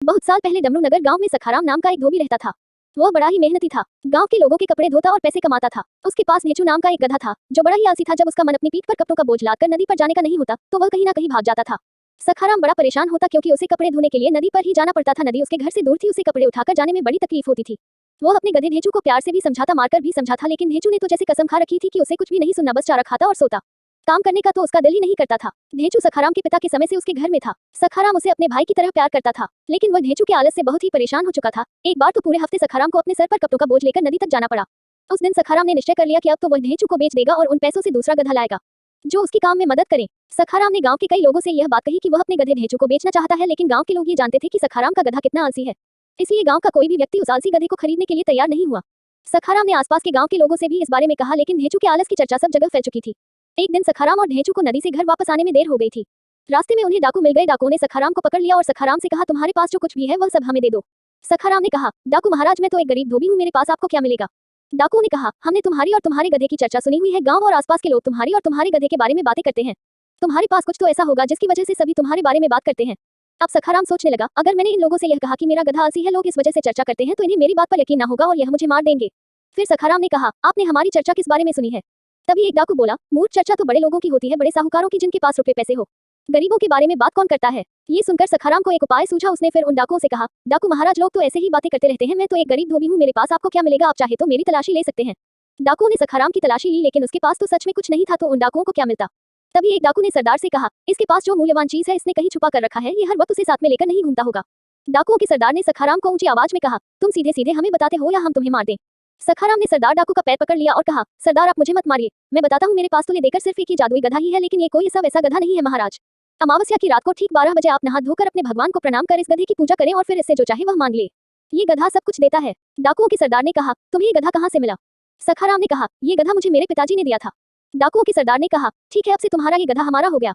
बहुत साल पहले डमरू नगर गांव में सखाराम नाम का एक धोबी रहता था। वह बड़ा ही मेहनती था, गांव के लोगों के कपड़े धोता और पैसे कमाता था। उसके पास नेचू नाम का एक गधा था, जो बड़ा ही आलसी था। जब उसका मन अपनी पीठ पर कपड़ों का बोझ लादकर नदी पर जाने का नहीं होता, तो वह कहीं ना कहीं भाग जाता था। सखाराम बड़ा परेशान होता, क्योंकि उसे कपड़े धोने के लिए नदी पर ही जाना पड़ता था। नदी उसके घर से दूर थी, उसे कपड़े उठाकर जाने में बड़ी तकलीफ होती थी। वह अपने गधे ढेंचू को प्यार से भी समझाता, मारकर भी समझाता, लेकिन ढेंचू ने तो जैसे कसम खा रखी थी कि उसे कुछ भी नहीं सुनना, बस चारा खाता और सोता। काम करने का तो उसका दिल ही नहीं करता था। ढेंचू सखाराम के पिता के समय से उसके घर में था। सखाराम उसे अपने भाई की तरह प्यार करता था, लेकिन वह ढेंचू के आलस से बहुत ही परेशान हो चुका था। एक बार तो पूरे हफ्ते सखाराम को अपने सर पर कपड़ों का बोझ लेकर नदी तक जाना पड़ा। उस दिन सखाराम ने निश्चय कर लिया कि अब तो वह ढेंचू को बेच देगा और उन पैसों से दूसरा गधा लाएगा, जो उसके काम में मदद करे। सखाराम ने गांव के कई लोगों से यह बात कही कि वह अपने गधे ढेंचू को बेचना चाहता है, लेकिन गांव के लोग ये जानते थे कि सखाराम का गधा कितना आलसी है, इसलिए गांव का कोई भी व्यक्ति उस आलसी गधे को खरीदने के लिए तैयार नहीं हुआ। सखाराम ने आसपास के गांव के लोगों से भी इस बारे में कहा, लेकिन ढेंचू के आलस की चर्चा सब जगह फैल चुकी थी। एक दिन सखाराम और ढेंचू को नदी से घर वापस आने में देर हो गई थी। रास्ते में उन्हें डाकू मिल गए। डाकुओं ने सखाराम को पकड़ लिया और सखाराम से कहा, तुम्हारे पास जो कुछ भी है वह सब हमें दे दो। सखाराम ने कहा, डाकू महाराज, मैं तो एक गरीब धोबी हूँ, मेरे पास आपको क्या मिलेगा। डाकुओं ने कहा, हमने तुम्हारी और तुम्हारे गधे की चर्चा सुनी हुई है। गांव और आसपास के लोग तुम्हारी और तुम्हारे गधे के बारे में बातें करते हैं। तुम्हारे पास कुछ तो ऐसा होगा जिसकी वजह से सभी तुम्हारे बारे में बात करते हैं। अब सखाराम सोचने लगा, अगर मैंने इन लोगों से यह कहा कि मेरा गधा आलसी है, लोग इस वजह से चर्चा करते हैं, तो इन्हें मेरी बात पर यकीन ना होगा और यह मुझे मार देंगे। फिर सखाराम ने कहा, आपने हमारी चर्चा किस बारे में सुनी है। तभी एक डाकू बोला, मूर्ख, चर्चा तो बड़े लोगों की होती है, बड़े साहूकारों की, जिनके पास रुपए पैसे हो। गरीबों के बारे में बात कौन करता है। ये सुनकर सखाराम को एक उपाय सूझा। उसने फिर उन डाकुओं से कहा, डाकू महाराज, लोग तो ऐसे ही बातें करते रहते हैं, मैं तो एक गरीब धोबी हूँ, मेरे पास आपको क्या मिलेगा, आप चाहे तो मेरी तलाशी ले सकते हैं। डाकुओं ने सखाराम की तलाशी ली, लेकिन उसके पास तो सच में कुछ नहीं था, तो उन डाकुओं को क्या मिलता। तभी एक डाकू ने सरदार से कहा, इसके पास जो मूल्यवान चीज है इसने कहीं छुपा कर रखा है, ये हर वक्त उसे साथ में लेकर नहीं घूमता होगा। डाकुओं के सरदार ने सखाराम को ऊंची आवाज में कहा, तुम सीधे सीधे हमें बताते हो या हम तुम्हें मार दें। सखाराम ने सरदार डाकू का पैर पकड़ लिया और कहा, सरदार, आप मुझे मत मारिए, मैं बताता हूँ, मेरे पास तुले देकर सिर्फ एक ही जादुई गधा ही है, लेकिन ये कोई ऐसा वैसा गधा नहीं है महाराज। अमावस्या की रात को ठीक 12 बजे आप नहा धोकर अपने भगवान को प्रणाम कर इस गधे की पूजा करें और फिर इससे जो चाहे वह मांग ले। ये गधा सब कुछ देता है। डाकुओं के सरदार ने कहा, तुम्हें ये गधा कहाँ से मिला। सखाराम ने कहा, ये गधा मुझे मेरे पिताजी ने दिया था। डाकुओं के सरदार ने कहा, ठीक है, अब से तुम्हारा ये गधा हमारा हो गया।